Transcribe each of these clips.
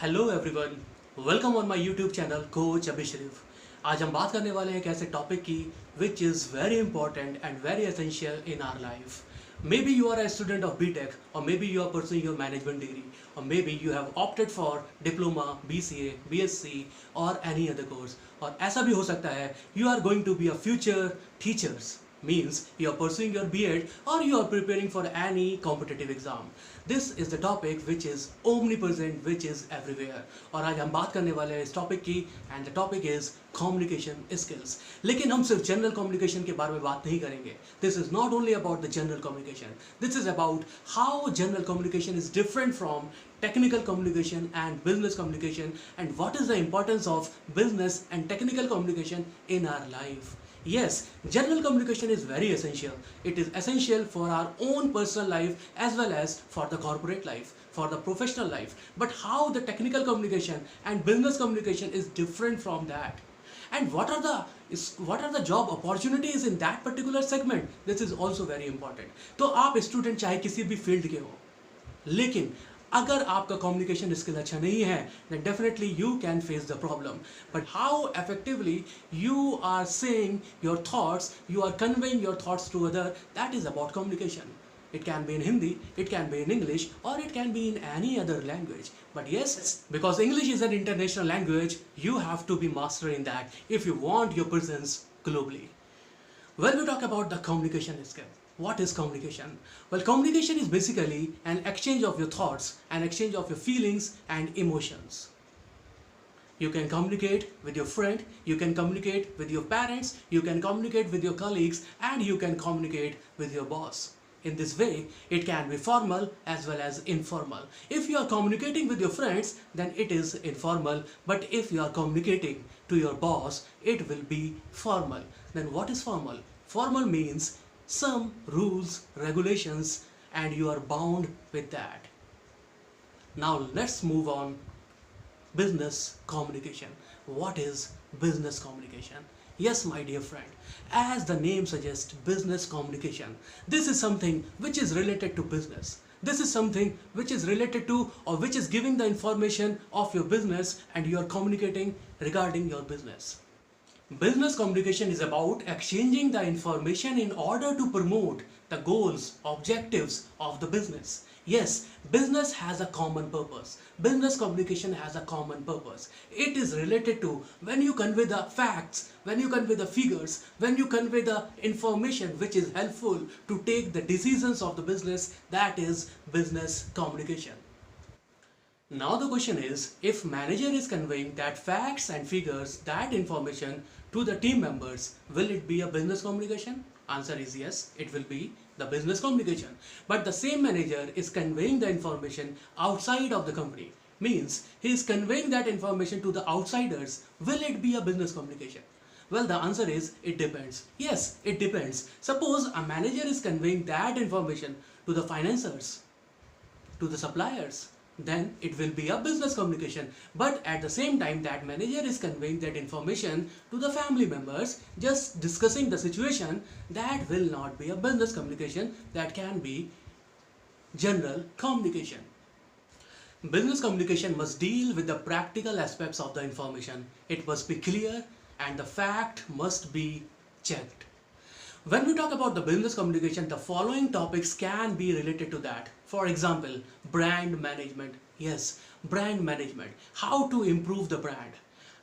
Hello everyone, welcome on my YouTube channel coach अभी शरीफ। आज हम बात करने वाले हैं एक ऐसे टॉपिक की which is very important and very essential in our life. May be you are a student of BTech और may be you are pursuing your management degree और may be you have opted for diploma, BCA, BSc और any other course. और ऐसा भी हो सकता है you are going to be a future teachers, means you are pursuing your B.Ed or you are preparing for any competitive exam. This is the topic which is omnipresent, which is everywhere. और आज हम बात करने वाले हैं इस topic की and the topic is communication skills. लेकिन हम सिर्फ जनरल कम्युनिकेशन के बारे में बात नहीं करेंगे. This is not only about the general communication. This is about how general communication is different from technical communication and business communication, and what is the importance of business and technical communication in our life. Yes, general communication is very essential. It is essential for our own personal life as well as for the corporate life, for the professional life. But how the technical communication and business communication is different from that? And what are the job opportunities in that particular segment? This is also very important. तो आप student चाहे किसी भी field के हो, लेकिन अगर आपका कम्युनिकेशन स्किल अच्छा नहीं है then definitely you can face the problem. But how effectively you are saying your thoughts, you are conveying your thoughts to other, that is about communication. It can be in Hindi, it can be in English, or it can be in any other language. But yes, because English is an international language, you have to be master in that if you want your presence globally. When we talk about the communication skill, what is communication? Well, communication is basically an exchange of your thoughts, an exchange of your feelings and emotions. You can communicate with your friend, you can communicate with your parents, you can communicate with your colleagues, and you can communicate with your boss. In this way, it can be formal as well as informal. If you are communicating with your friends, then it is informal. But if you are communicating to your boss, it will be formal. Then what is formal? Formal means some rules, regulations, and you are bound with that. Now let's move on. Business communication. What is business communication? Yes, my dear friend, as the name suggests, business communication. This is something which is related to business. This is something which is related to or which is giving the information of your business and you are communicating regarding your business. Business communication is about exchanging the information in order to promote the goals, objectives of the business. Yes, business has a common purpose. Business communication has a common purpose. It is related to when you convey the facts, when you convey the figures, when you convey the information which is helpful to take the decisions of the business, that is business communication. Now the question is, if manager is conveying that facts and figures, that information to the team members, will it be a business communication? Answer is yes, it will be the business communication. But the same manager is conveying the information outside of the company, means he is conveying that information to the outsiders. Will it be a business communication? Well, the answer is it depends. Yes, it depends. Suppose a manager is conveying that information to the financiers, to the suppliers, then it will be a business communication. But at the same time, that manager is conveying that information to the family members, just discussing the situation, that will not be a business communication. That can be general communication. Business communication must deal with the practical aspects of the information. It must be clear and the fact must be checked. When we talk about the business communication, the following topics can be related to that. For example, brand management. Yes, brand management. How to improve the brand.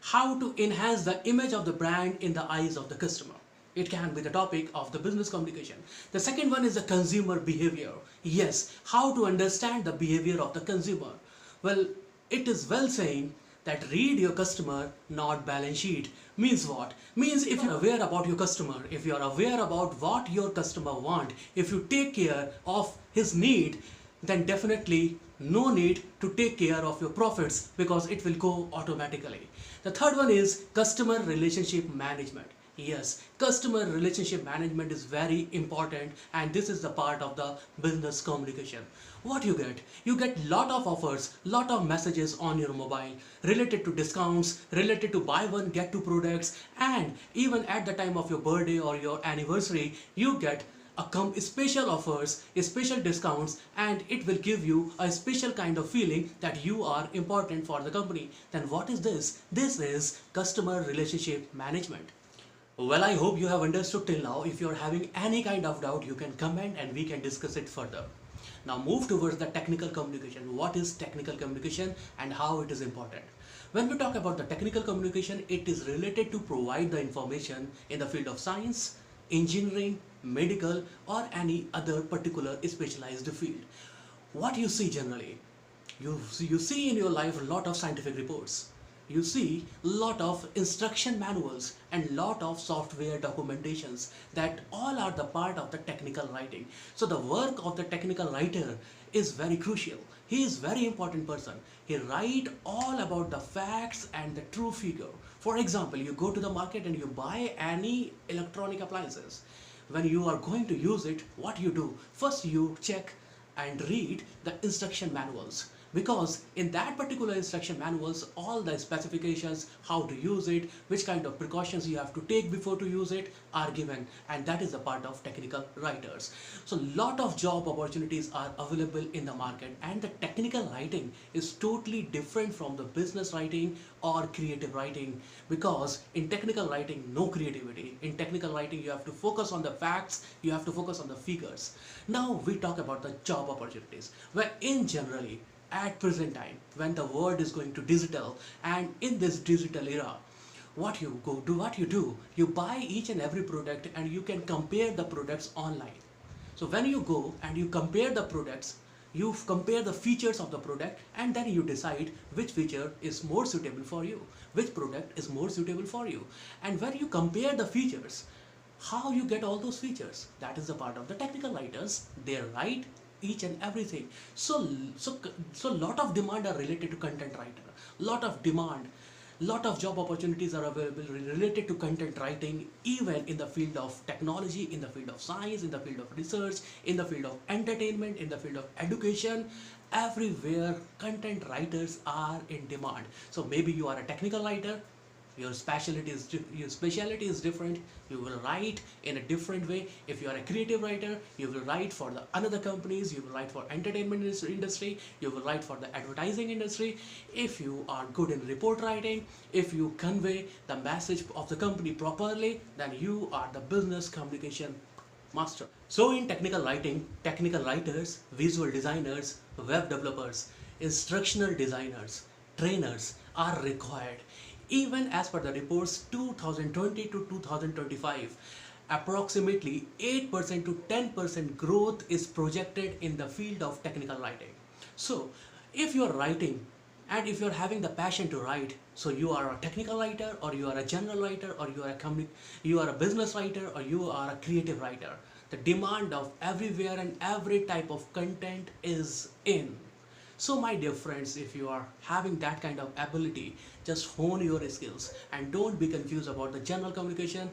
How to enhance the image of the brand in the eyes of the customer. It can be the topic of the business communication. The second one is the consumer behavior. Yes, how to understand the behavior of the consumer. Well, it is well saying that read your customer, not balance sheet. Means what? Means if you're aware about your customer, if you're aware about what your customer want, if you take care of his need, then definitely no need to take care of your profits because it will go automatically. The third one is customer relationship management. Yes, customer relationship management is very important and this is the part of the business communication. What you get? You get lot of offers, lot of messages on your mobile related to discounts, related to buy one get two products, and even at the time of your birthday or your anniversary, you get special offers, special discounts, and it will give you a special kind of feeling that you are important for the company. Then what is this? This is customer relationship management. Well, I hope you have understood till now. If you're having any kind of doubt, you can comment and we can discuss it further. Now move towards the technical communication. What is technical communication and how it is important? When we talk about the technical communication, it is related to provide the information in the field of science, engineering, medical, or any other particular specialized field. What you see generally, you see in your life a lot of scientific reports, you see lot of instruction manuals and lot of software documentations, that all are the part of the technical writing. So the work of the technical writer is very crucial. He is very important person. He write all about the facts and the true figure. For example, you go to the market and you buy any electronic appliances. When you are going to use it, what you do? First you check and read the instruction manuals, because in that particular instruction manuals all the specifications, how to use it, which kind of precautions you have to take before to use it are given, and that is a part of technical writers. So lot of job opportunities are available in the market, and the technical writing is totally different from the business writing or creative writing, because in technical writing no creativity. In technical writing you have to focus on the facts, you have to focus on the figures. Now we talk about the job opportunities, where in generally at present time when the world is going to digital, and in this digital era, what you do, you buy each and every product and you can compare the products online. So when you go and you compare the products, you compare the features of the product, and then you decide which feature is more suitable for you, which product is more suitable for you. And when you compare the features, how you get all those features, that is the part of the technical writers. They write each and everything. So lot of demand are related to content writer, lot of demand, lot of job opportunities are available related to content writing, even in the field of technology, in the field of science, in the field of research, in the field of entertainment, in the field of education. Everywhere content writers are in demand. So maybe you are a technical writer, your specialty is different, you will write in a different way. If you are a creative writer, you will write for the another companies, you will write for entertainment industry, you will write for the advertising industry. If you are good in report writing, if you convey the message of the company properly, then you are the business communication master. So in technical writing, technical writers, visual designers, web developers, instructional designers, trainers are required. Even as per the reports 2020 to 2025, approximately 8% to 10% growth is projected in the field of technical writing. So if you are writing and if you are having the passion to write, so you are a technical writer, or you are a general writer, or you are a business writer, or you are a creative writer, the demand of everywhere and every type of content is in. So my dear friends, if you are having that kind of ability, just hone your skills and don't be confused about the general communication,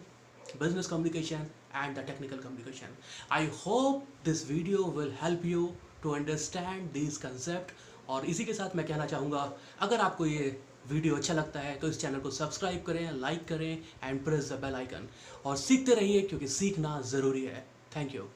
business communication and the technical communication. I hope this video will help you to understand these concept. और इसी के साथ मैं कहना चाहूँगा, अगर आपको ये वीडियो अच्छा लगता है तो इस चैनल को सब्सक्राइब करें, लाइक करें and press the bell icon, और सीखते रहिए क्योंकि सीखना ज़रूरी है। Thank you.